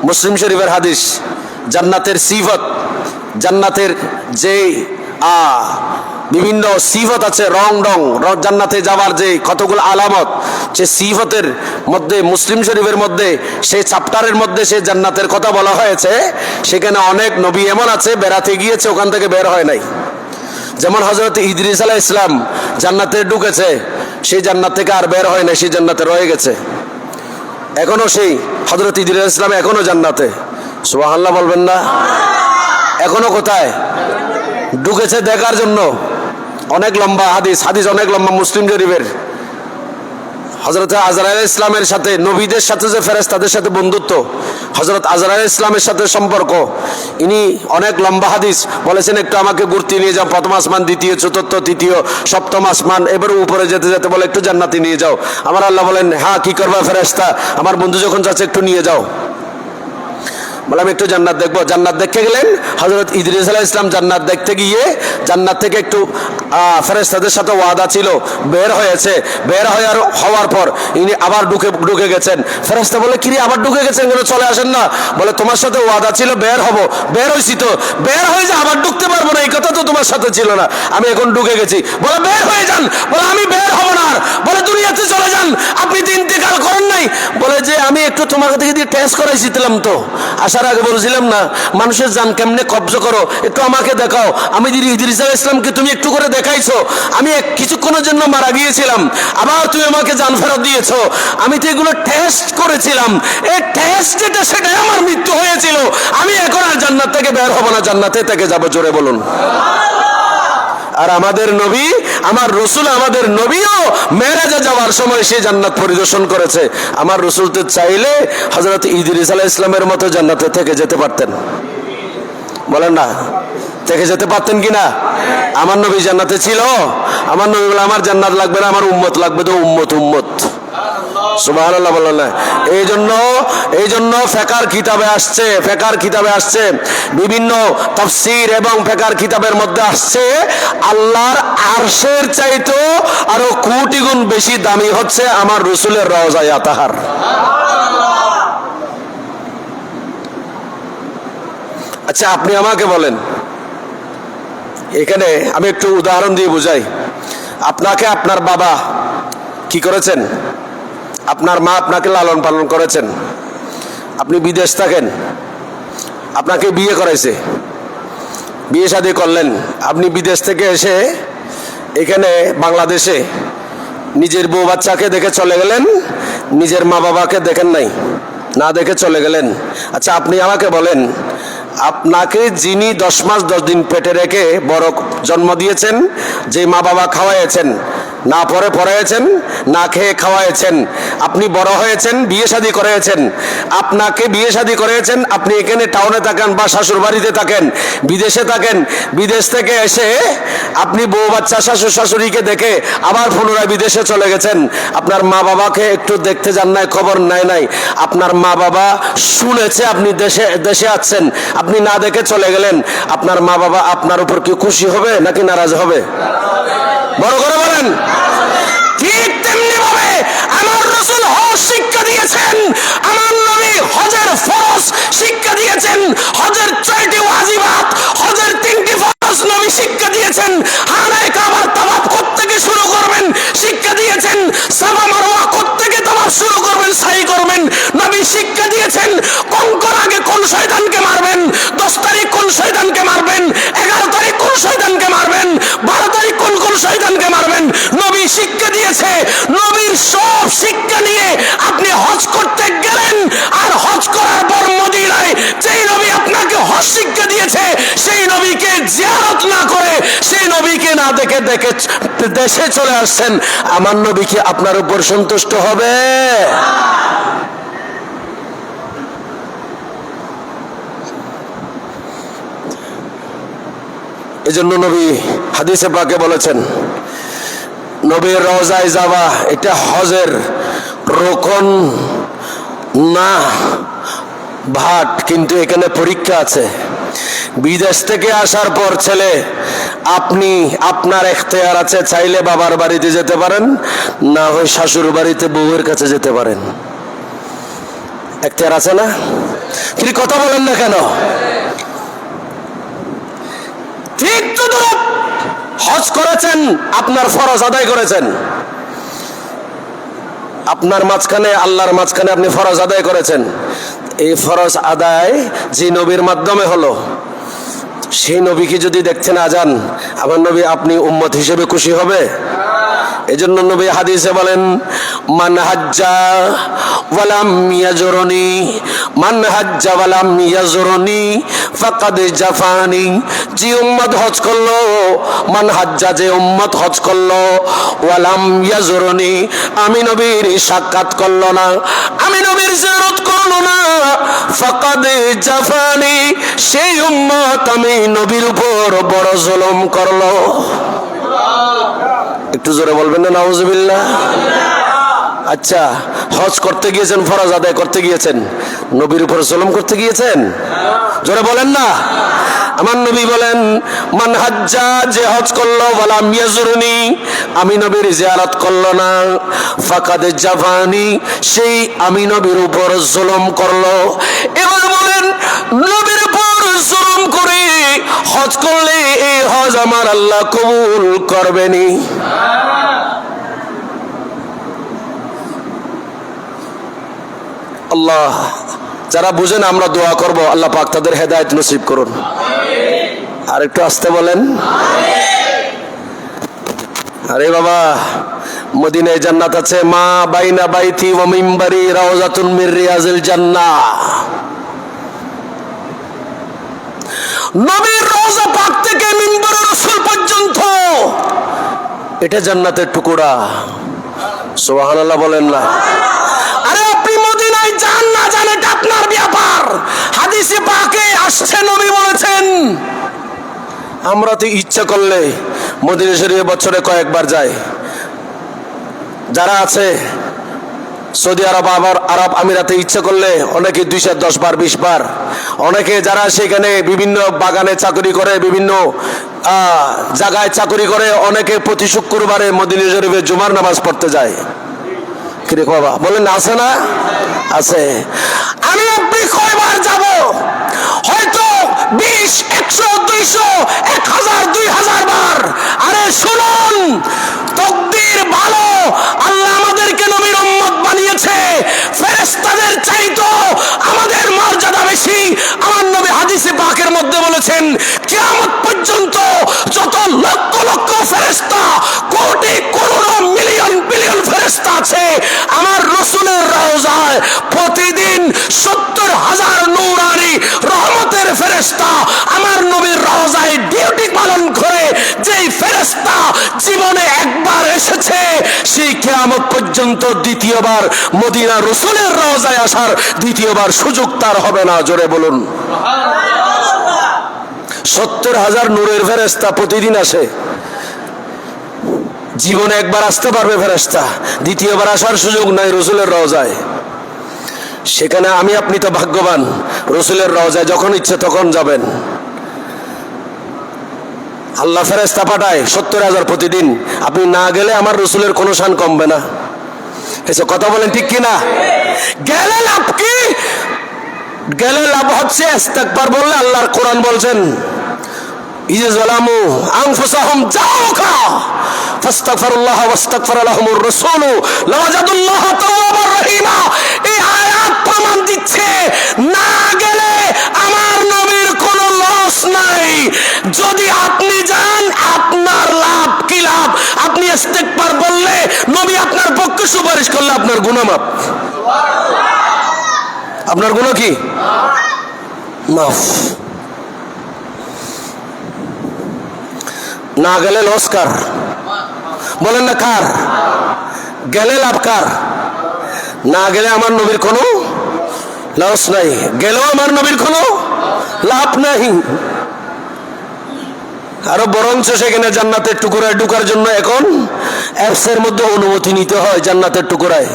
মুসলিম শরীফের হাদিস, জান্নাতের সিফত, জান্নাতের যে বিভিন্ন সিফত আছে, রং জান্নাতে যাওয়ার যে কতগুলো আলামত, সে সিফতের মধ্যে মুসলিম শরীফের মধ্যে সেই চ্যাপ্টারের মধ্যে সেই জান্নাতের কথা বলা হয়েছে। সেখানে অনেক নবী এমন আছে বেড়াতে গিয়েছে, ওখান থেকে বের হয় নাই। যেমন হযরত ইদ্রিস আলাইহিস সালাম জান্নাতে ঢুকেছে, সেই জান্নাত থেকে আর বের হয় না, সেই জান্নাতে রয়ে গেছে। এখনো সেই হযরত ইদ্রিস আলাইহিস সালাম এখনো জান্নাতে, সুবহানাল্লাহ বলবেন না? এখনো কোথায় ঢুকেছে দেখার জন্য। অনেক লম্বা হাদিস অনেক লম্বা মুসলিম শরীফের। হযরত আজরাইল আলাইহিস সালামের সাথে, নবীদের সাথে যে ফেরেশতাদের সাথে বন্ধুত্ব, হযরত আজরাইল আলাইহিস সালামের সাথে সম্পর্ক, ইনি অনেক লম্বা হাদিস বলেছেন, একটু আমাকে ঘুরতে নিয়ে যাও, প্রথম আসমান, দ্বিতীয়, চতুর্থ, তৃতীয়, সপ্তম আসমান, এবারে উপরে যেতে যেতে বলে একটু জান্নাতে নিয়ে যাও। আমার আল্লাহ বলেন, হ্যাঁ কি করবা ফেরেশতা, আমার বন্ধু যখন যাচ্ছে একটু নিয়ে যাও। বললাম একটু জান্নাত দেখবো। জান্নাত দেখতে গেলেন। হযরত ইদ্রিস আলাইহিস সালাম জান্নাত দেখতে গিয়ে জান্নাত থেকে একটু ফেরেশতাদের সাথে ওয়াদা ছিল, বের হয়েছে। বের হওয়ার পর ইনি আবার ঢুকে গেছেন। ফেরেশতা বলে, কিরে আবার ঢুকে গেছেন কেন, চলে আসেন না? বলে, তোমার সাথে ওয়াদা ছিল বের হব, বের হয়েছি তো, বের হয়ে যা, আবার ঢুকতে পারবো না, এই কথা তো তোমার সাথে ছিল না, আমি এখন ঢুকে গেছি। বলে, বের হয়ে যান। বলে, আমি বের হব না। বলে, দুনিয়াতে চলে যান, আপনি তো ইন্তেকাল করেন নাই। বলে যে আমি একটু তোমার থেকে দিয়ে টেস্ট করাইছিলাম, তো আসার আগে বলছিলাম না মানুষের জান কেমনে কবজা করো, একটু আমাকে দেখাও। আমি যদি ইদ্রিস আলাইহিস সালামকে তুমি একটু করে দেখাইছো, আমি কিছুক্ষণের জন্য মারা গিয়েছিলাম, আবার তুমি আমাকে জান ফেরত দিয়েছো, আমি তো এগুলো টেস্ট করেছিলাম, এই টেস্ট যেটা সেটাই আমার মৃত্যু হয়েছিল। আমি এখন আর জান্নাত থেকে বের হব না, জান্নাতে থেকে যাবো। জোরে বলুন। আর আমাদের নবী, আমার রসুল, আমাদের নবীও মেরাজে যাওয়ার সময় সে জান্নাত পরিদর্শন করেছে। আমার রসুল তো চাইলে হযরত ইদ্রিস আলাইহিস সালামের মতো জান্নাতে থেকে যেতে পারতেন, বলেন না? থেকে যেতে পারতেন কিনা? আমার নবী জান্নাতে ছিল। আমার নবী বলে, আমার জান্নাত লাগবে না, আমার উম্মত লাগবে। তো উম্মত সুবহানাল্লাহ বলেন না? এই জন্য ফিকহের কিতাবে আসছে বিভিন্ন তাফসীর এবং ফিকহের কিতাবের মধ্যে আসছে, আল্লাহর আরশের চাইতে আরো কোটি গুণ বেশি দামি হচ্ছে আমার রাসূলের রওজায়ে আতাহার। আচ্ছা, আপনি আমাকে বলেন, এখানে আমি একটু উদাহরণ দিয়ে বুঝাই। আপনাকে আপনার বাবা কি করেছেন? আপনার মা আপনাকে লালন পালন করেছেন। আপনি বিদেশ থাকেন, আপনাকে বিয়ে করাইছে, বিয়ে শাদী করলেন। আপনি বিদেশ থেকে এসে এখানে বাংলাদেশে নিজের বউ বাচ্চাকে দেখে চলে গেলেন, নিজের মা বাবাকে দেখেন নাই, না দেখে চলে গেলেন। আচ্ছা, আপনি আমাকে বলেন, আপনাকে যিনি 10 মাস 10 দিন পেটে রেখে বড় জন্ম দিয়েছেন, যে মা বাবা খাওয়াইছেন, না পরে পড়াইছেন, না খেয়ে খাওয়াইছেন, আপনি বড় হয়েছেন, বিয়ে শাদী করেছেন, আপনাকে বিয়ে শাদী করেছেন, আপনি এখানে টাউনে থাকেন বা শ্বশুর বাড়িতে থাকেন, বিদেশে থাকেন, বিদেশ থেকে এসে আপনি বউ বাচ্চা শ্বশুর শাশুড়িকে দেখে আবার পুনরায় বিদেশে চলে গেছেন। আপনার মা বাবাকে একটু দেখতে যান নাই, খবর নাই। আপনার মা বাবা শুনেছে আপনি দেশে আছেন, আপনি না দেখে চলে গেলেন। আপনার মা বাবা আপনার উপর কি খুশি হবে নাকি নারাজ হবে? বড় করে বলেন। ঠিক তেমনি ভাবে আমার রাসূল হজ শিক্ষা দিয়েছেন, আমার নবী হজের ফরজ শিক্ষা দিয়েছেন, হজের 6টি ওয়াজিবাত, হজের 3টি ফরজ নবী শিক্ষা দিয়েছেন। হানায়ে কাবার তাওয়াফ করতে শুরু করবেন শিক্ষা দিয়েছেন, সাফা মারওয়া করতে তাওয়াফ শুরু করবেন, সাই করবেন, নবী শিক্ষা দিয়েছেন। কঙ্কর আগে কোন শয়তানকে মারবেন, 10 তারিখ কোন শয়তানকে মারবেন, 11 তারিখ কোন শয়তানকে মারবেন, 12 তারিখ কোন শয়তানকে মারবেন, নবী শিক্ষা দিয়েছে। নবীর সব শিক্ষা নিয়ে আপনি হজ করতে গেলেন, আর হজ করার পর মদিনায় যেই নবী আপনাকে হজ শিক্ষা দিয়েছে, সেই নবীকে জিয়ারত না করে, সেই নবীকে না দেখে দেশে চলে আসছেন। আমার নবী কি আপনার উপর সন্তুষ্ট হবে? এজন্য নবী হাদিসে পাকে বলেছেন, নবীর রওজায় যাওয়া এটা হজের রকন না, ভাট, কিন্তু এখানে পরীক্ষা আছে। বিদেশ থেকে আসার পর ছেলে, আপনি আপনার এখতিয়ার আছে, চাইলে বাবার বাড়িতে যেতে পারেন, না হয় শাশুড় বাড়িতে বউয়ের কাছে যেতে পারেন। এখতিয়ার আছে না? কি কথা বলেন না কেন? ঠিক তো, হজ করেছেন, আপনার ফরজ আদায় করেছেন, আপনার মাঝখানে আল্লাহর মাঝখানে আপনি ফরজ আদায় করেছেন। এই ফরজ আদায় যে নবীর মাধ্যমে হলো, সেই নবীকে যদি দেখতে না যান, আমার নবী আপনি উম্মত হিসেবে খুশি হবে? এজন্য নবী হাদিসে বলেন, মান হাজ্জা ওয়ালাম ইয়াজুরনি, মান হাজ্জা ওয়ালাম ইয়াজুরনি ফাকাদ জাফানি। যে উম্মত হজ করলো, মান হাজ্জা, যে উম্মত হজ করলো, ওয়ালাম ইয়াজুরনি, আমি নবীর সাক্ষাৎ করলো না, আমি নবীর জিয়ারত করলো না, ফাকাদ জাফানি, সেই উম্মত আমি নবীর উপর বড় জুলুম করলো। একটু জোরে বলবেন না নাউজুবিল্লাহ? আচ্ছা, হজ করতে গিয়েছেন, ফরজ আদায় করতে গিয়েছেন, নবীর উপর জুলুম করতে গিয়েছেন? জোরে বলেন না। আমার নবী বলেন, মান হাজ্জা, যে হজ করলো, ওয়ালাম ইয়াজুরনি, আমি নবীর জিয়ারত করলো না, ফাকাদ জাফানি, সেই আমি নবীর উপর জুলুম করলো। এবার বলেন, নবীর উপর জুলুম করে হজ করলে এই হজ আমার আল্লাহ কবুল করবেনি? আল্লাহ, যারা বুঝেন আমরা দোয়া করব, আল্লাহ পাক তাদের হেদায়েত নসিব করুন। আর একটু আসতে বলেন। আরে বাবা, মদিনায় জান্নাত আছে, মা বাইনা বাইতি ওয়া মিম্বারি রাওযাতুন মির রিয়াজিল জান্নাহ। নবীর রওজা পাক থেকে মিম্বরে রাসূল পর্যন্ত এটা জান্নাতের টুকরা। সুবহানাল্লাহ বলেন না? আরে আপনি মদিনায় যান না যান এটা আপনার ব্যাপার। হাদিসে পাকে আসছে, নবী বলেছেন, আমরা তো ইচ্ছা করলে মদিনা শরীফে বছরে কয়েকবার যাই। যারা আছে সৌদি আরব, আবার আরব আমিরাতে ইচ্ছা করলে অনেকে 210 বার 20 বার, অনেকে যারা সেখানে বিভিন্ন বাগানে চাকরি করে, বিভিন্ন জায়গায় চাকরি করে, অনেকে প্রতি শুক্রবারে মদিনা শরীফে জুমার নামাজ পড়তে যায়। কি রে বাবা, বলেন আছে না? আছে। আমি আপনি কয়বার যাব? হয়তো 20, 100, 200, 1000, 2000 বার। আরে শুনুন, তকদির ভালো, আল্লাহ আমাদেরকে নবীর উম্মত বানিয়েছে, ফেরেশতাদের চাইতো আমাদের মর্যাদা বেশি। আমার নবী হাদিসে পাকের মধ্যে বলেছেন, কিয়ামত পর্যন্ত যত লক্ষ লক্ষ ফেরেশতা, কোটি করোড় মিলিয়ন বিলিয়ন ফেরেশতা আছে, আমার রাসূলের রওজায় প্রতিদিন 70,000 নূরানি রহমতের ফেরেশতা আমার নবীর রওজায় ডিউটি পালন করে। যেই ফেরেশতা জীবনে একবার এসেছে, সেই কিয়ামত পর্যন্ত দ্বিতীয়বার মদিনা রাসূলের রওজায় আসার দ্বিতীয়বার সুযোগ তার হবে না। জোরে বলুন সুবহানাল্লাহ। 70,000 নূরের ফেরেশতা প্রতিদিন আসে, জীবনে একবার আসতে পারবে ফেরেশতা, দ্বিতীয়বার আসার সুযোগ নাই রাসূলের রওজায়। সেখানে আমি আপনি তো ভাগ্যবান, রাসূলের রওজায় যখন ইচ্ছে তখন যাবেন। আল্লাহ ফেরেশতা পাঠায় 70,000 প্রতিদিন, আপনি না গেলে আমার রাসূলের কোনো শান কমবে না। এসব কথা বলেন ঠিক কিনা? গেলে লাভ কি? গেলে লাভ হচ্ছে ইস্তিগফার বললে, আল্লাহর কোরআন বলছেন, ইযা যালামু আনফুসাহুম জাউকা ফাস্তাগফিরুল্লাহ ওয়াস্তাগফার লাহুমুর রাসূল লাওয়াজাদুল্লাহ তাওয়াবার রহিমা। এই আয়াত প্রমাণ দিচ্ছে, না গেলে আমার নবীর কোনো লস নাই। যদি আপনি যান, আপনার লাভ কি লাভ? আপনি ইস্তিগফার বললে নবী আপনার পক্ষে সুপারিশ করলে আপনার গুনাহ মাফ। আপনার গুনাহ কি মাফ। না গেলে লস কার? বলেন না কার? গেলে লাভ কার? না গেলে আমার নবীর কোনো লস নাই, গেলেও আমার নবীর কোনো লাভ নাই। আরো বরঞ্চ সেখানে জান্নাতের টুকরায় ঢোকার জন্য এখন অ্যাপসের মধ্যে অনুমতি নিতে হয় জান্নাতের টুকরায়।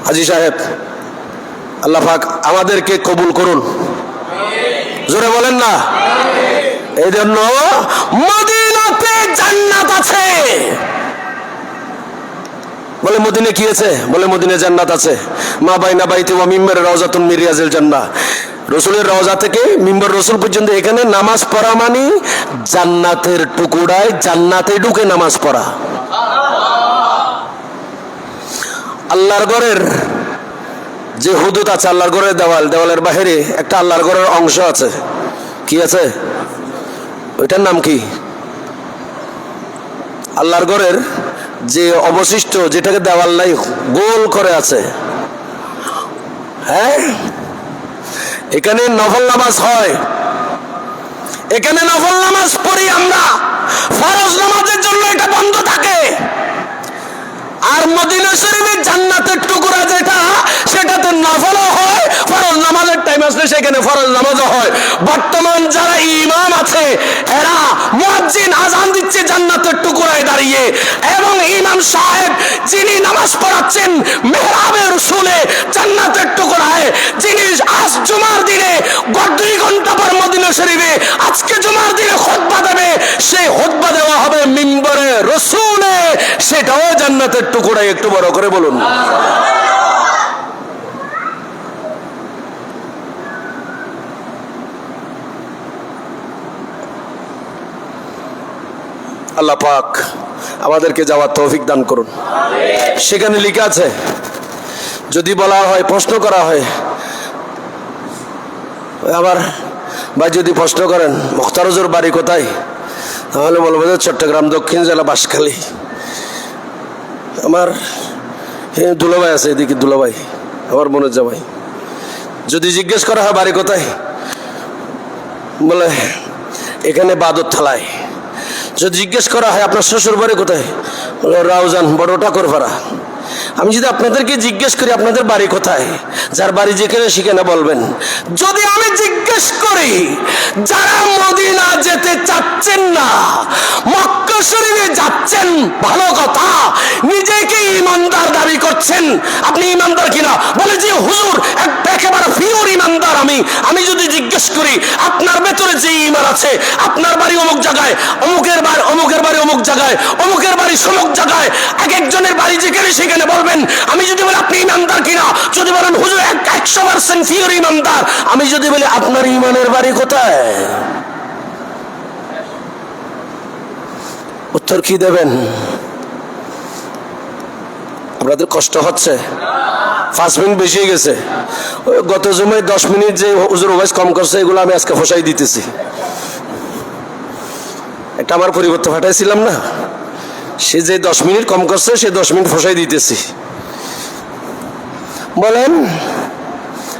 হাজী সাহেব, আল্লাহ পাক আমাদেরকে কবুল করুন, জোরে বলেন না। এই জন্য মদিনাতে জান্নাত আছে। বলে মদিনে কি আছে? বলে মদিনে জান্নাত আছে। মা বাইনা বাইতি ওয়া মিম্বার রাউজাতুন মিন রিয়াজিল জান্নাহ। রসুলের রওজা থেকে মিম্বর রসুল পর্যন্ত এখানে নামাজ পড়া মানে জান্নাতের টুকুরায় জান্নাতে ঢুকে নামাজ পড়া। আল্লাহর ঘরের যে হুদুদ আছে, আল্লাহর ঘরের দেওয়াল, দেওয়ালের বাহিরে একটা আল্লাহর ঘরের অংশ আছে। কি আছে? ওইটার নাম কি? আল্লাহর ঘরের যে অবশিষ্ট, যেটাকে দেওয়াল নাই, গোল করে আছে, হ্যাঁ, এখানে নফল নামাজ হয়। এখানে নফল নামাজ পড়ি আমরা, ফরজ নামাজের জন্য এটা বন্ধ থাকে। আর মদিনা শরীফের জান্নাতের টুকরা যেটা, সেটাতে নফলও হয়, ফরজ নামাজের টাইম আসলে সেখানে ফরজ নামাজও হয়। বর্তমান যারা ইমাম আছে এরা মুয়াজ্জিন আযান দিচ্ছে জান্নাতের টুকরায় দাঁড়িয়ে, এবং ইমাম সাহেব যিনি নামাজ পড়াচ্ছেন মেহরাবে রসুলে জান্নাতের টুকরায়, যিনি আজ জুমার দিনে 2 ঘন্টা পর মদিনা শরীফে আজকে জুমার দিনে খুতবা দেবে, সেই খুতবা দেওয়া হবে মিম্বরে রসুলে, সেটাও জান্নাতের টুকরায়। একটু বড় করে বলুন। আল্লাহ পাক আমাদেরকে যাওয়ার তৌফিক দান করুন। সেখানে লেখা আছে, যদি বলা হয়, প্রশ্ন করা হয়, আবার ভাই যদি প্রশ্ন করেন মুখতার হুজুর বাড়ি কোথায়, তাহলে বলবো যে চট্টগ্রাম দক্ষিণ জেলা বাঁশখালী। আমার দুলাভাই আছে এদিকে, দুলাভাই আমার বোনের জামাই। যদি জিজ্ঞেস করা হয় বাড়ি কোথায়, বলে এখানে বাদর থালায়। যদি জিজ্ঞেস করা হয় আপনার শ্বশুর বাড়ি কোথায়, বলে রাউজান বড় ঠাকুরপাড়া। আমি যদি আপনাদেরকে জিজ্ঞেস করি আপনাদের বাড়ি কোথায়, যার বাড়ি যেখানে সেখানে বলবেন। যদি আমি জিজ্ঞেস করি যারা মদিনা যেতে চাচ্ছেন না, মক্কা শরীফে যাচ্ছেন, ভালো কথা, নিজেকে ইমানদার দাবি করছেন, আপনি ইমানদার কিনা? বলে যে হুজুর একেবারে পিওর ইমানদার আমি যদি জিজ্ঞেস করি আপনার ভেতরে যে ঈমান আছে, আপনার বাড়ি অমুক জায়গায়, অমুকের বাড়ি অমুক জায়গায়, অমুকের বাড়ি সমুক জায়গায়, এক একজনের বাড়ি যেখানে সেখানে বলবেন। আমি যদি বলি আপনি ইমানদার কিনা, যদি বলেন হুজুর 100% পিওর ইমানদার, আমি যদি বলি আপনার ঈমানের বাড়ি কোথায়, উত্তর কি দেবেন? আপনাদের কষ্ট হচ্ছে? 5 মিনিট বেশি হয়ে গেছে। গত জুমায় 10 মিনিট যে হুজুর ওয়াইজ কম করছে, এগুলো আমি আজকে ফসাই দিতেছি। এটা আমার পরিবর্তন পাঠাইছিলাম না, সে যে 10 মিনিট কম করছে সে 10 মিনিট ফসাই দিতেছি। বলেন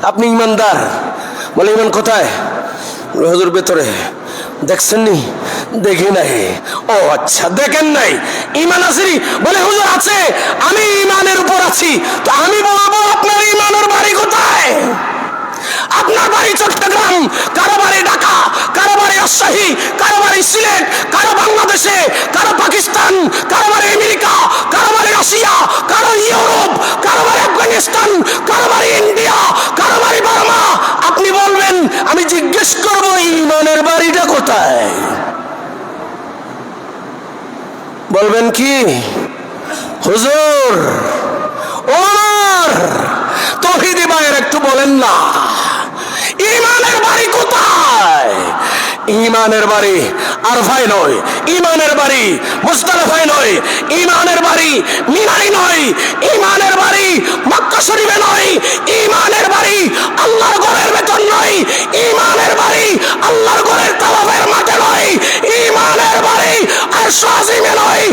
আপনি ইমানদার? বলে ইমান কোথায়? হুজুর ভেতরে। দেখছেন নি? দেখি নাই। ও আচ্ছা, দেখেন নাই, ইমান আছে? বলে হুজুর আছে, আমি ইমানের উপর আছি। তো আমি বলবো আপনার ইমানের বাড়ি কোথায়? আপনার বাড়ি চট্টগ্রাম, কারো বাড়ি ঢাকা, কারো বাড়ি রাজশাহী, কারো বাড়ি সিলেট, কারো বাংলাদেশে, কারো পাকিস্তান, কারো বাড়ি আমেরিকা, কারো বাড়ি রাশিয়া, কারো ইউরোপ, কারো বাড়ি আফগানিস্তান, কারো বাড়ি ইন্ডিয়া, কারো বাড়ি বার্মা। আপনি বলবেন, আমি জিজ্ঞেস করবো ইমানের বাড়িটা কোথায়? বলবেন কি হুজুর ওমর তৌহিদি ভাইয়ের একটু বলেন না, ইমানের বাড়ি কোথায়? ইমানের বাড়ি আরফায় নয়, ইমানের বাড়ি মুজদালিফায় নয়, ইমানের বাড়ি মিনায় নয়, ইমানের বাড়ি মক্কা শরীফে নয়, ইমানের বাড়ি আল্লাহর ঘরের ভেতর নয়, ইমানের বাড়ি আল্লাহর ঘরের তাওয়াফের মাঠে নয়, ইমানের বাড়ি আরশ আজিমে নয়,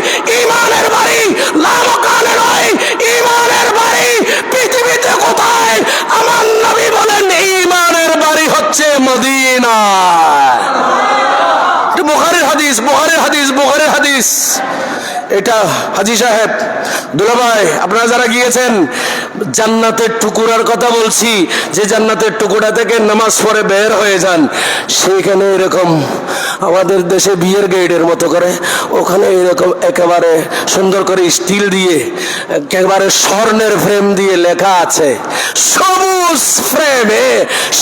ইমানের বাড়ি লামাকানে নয়, ইমানের বাড়ি পৃথিবীতে কোথায়? আমার নবী বলেন ইমানের বাড়ি হচ্ছে মদিনা। বুখারীর হাদিস, বুখারীর হাদিস। এটা হাজী সাহেব, দুলাভাই, আপনারা যারা গিয়েছেন জান্নাতের টুকুরার কথা বলছি, যে জান্নাতের টুকুরা থেকে নামাজ পড়ে বের হয়ে যান, সেইখানে এরকম আমাদের দেশে বিয়ের গেটের মতো করে ওখানে এরকম একেবারে সুন্দর করে স্টিল দিয়ে একেবারে স্বর্ণের ফ্রেম দিয়ে লেখা আছে, সবুজ ফ্রেমে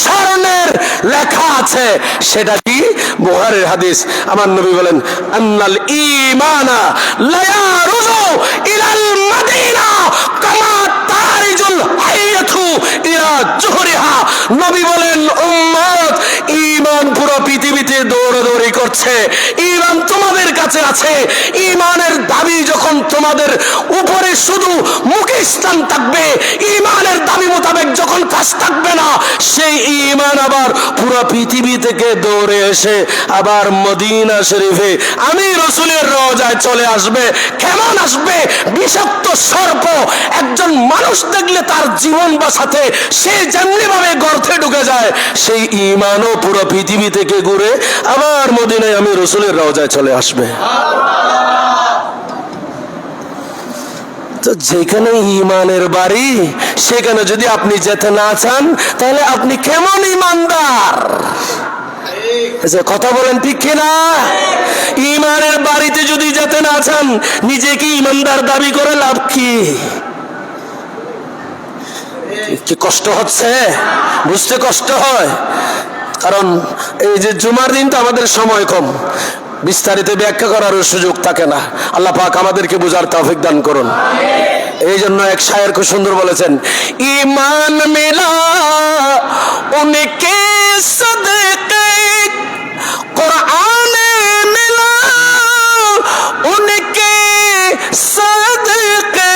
স্বর্ণের লেখা আছে। সেটা কি? বুখারীর হাদিস। আমার নবী বলেন, আন্নাল ঈমানা লা ইয়ারুজু ইলাল মাদিনা কামা তারিজুল হাইয়াতু ইলা জুহরিহা। নবী বলেন, উম্মত, ঈমান পুরো পৃথিবীতে দৌড়াদৌড়ি করছে, ঈমান তোমাদের কাছে আছে। ঈমানের দাবি যখন তোমাদের উপরে শুধু মুখে স্থান থাকবে, ঈমানের দাবি মোতাবেক যখন কাজ থাকবে না, সেই ঈমান আবার পুরো পৃথিবী থেকে দৌড়ে এসে আবার মদিনা শরীফে আমি রাসূলের রওজায় চলে আসবে। কেমন আসবে? বিষাক্ত সর্প একজন মানুষ দেখলে তার জীবন বাঁচাতে সে যেমনি ভাবে গর্তে ঢুকে যায়, সেই ঈমানও পুরো পৃথিবী থেকে ঘুরে আবার মদিনায় আমি রাসূলের রওজায় চলে আসবে। তো যেখানে ঈমানের বাড়ি, সেখানে যদি আপনি যেতে না চান, তাহলে আপনি কেমন ঈমানদার? কথা বলেন ঠিক কিনা? ঈমানের বাড়িতে যদি যেতে না চান, নিজেকে ঈমানদার দাবি করে লাভ কি? কি কষ্ট হচ্ছে? বুঝতে কষ্ট হয়, কারণ এই যে জুমার দিন তো আমাদের সময় কম, বিস্তারিত ব্যাখ্যা করার সুযোগ থাকে না। আল্লাহ পাক আমাদেরকে বুঝার তৌফিক দান করুন। এই জন্য এক শায়ের খুব সুন্দর বলেছেন, ঈমান মিলা উনকে সদকে কুরআন মিলা উনকে সদকে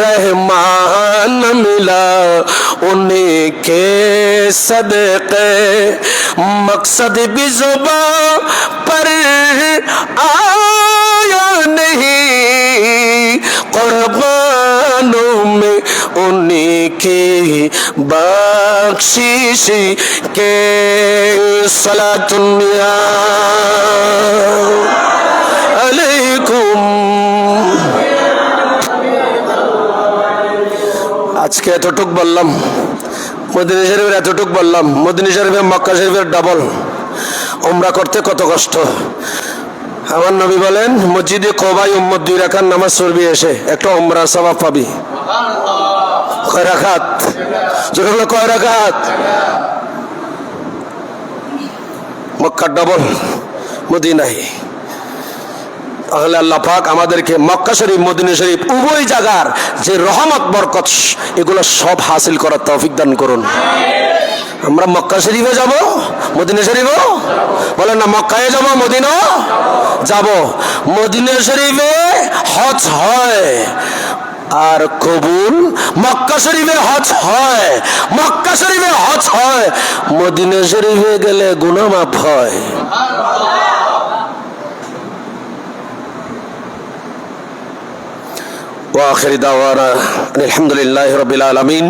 रहमान मिला उनके सदके मकसद भी जुबां पर आया नहीं कुर्बानों में उनकी बख्शिश के सलातुल्लाह अलैकुम। আজকে এতটুক বললাম, মদিনা শরীফের এতটুক বললাম। মদিনা শরীফের মক্কা শরীফের ডাবল। উমরা করতে কত কষ্ট। আমার নবী বলেন, মসজিদে কোবায় উম্মত 2 রাকাত নামাজ পড়বি, এসে একটা উমরার সওয়াব পাবি। কয় রাকাত? জোরে বলো, কয় রাকাত? মক্কা ডাবল, মদিনায়। তাহলে আল্লাহ পাক আমাদেরকে মক্কা শরীফ, মদিনা শরীফ উভয় জায়গার যে রহমত বরকত, এগুলো সব হাসিল করার তৌফিক দান করুন। আমরা মক্কা শরীফে যাব, মদিনা শরীফও বলেন না, মক্কায় যাব, মদিনা যাব। মদিনা শরীফে হজ হয় আর কবুল, মক্কা শরীফে হজ হয়। মক্কা শরীফে হজ হয়, মদিনা শরীফে গেলে গুনাহ মাফ হয়। ওয়া আখির দাওয়ানা আলহামদুলিল্লাহি রাব্বিল আলামিন।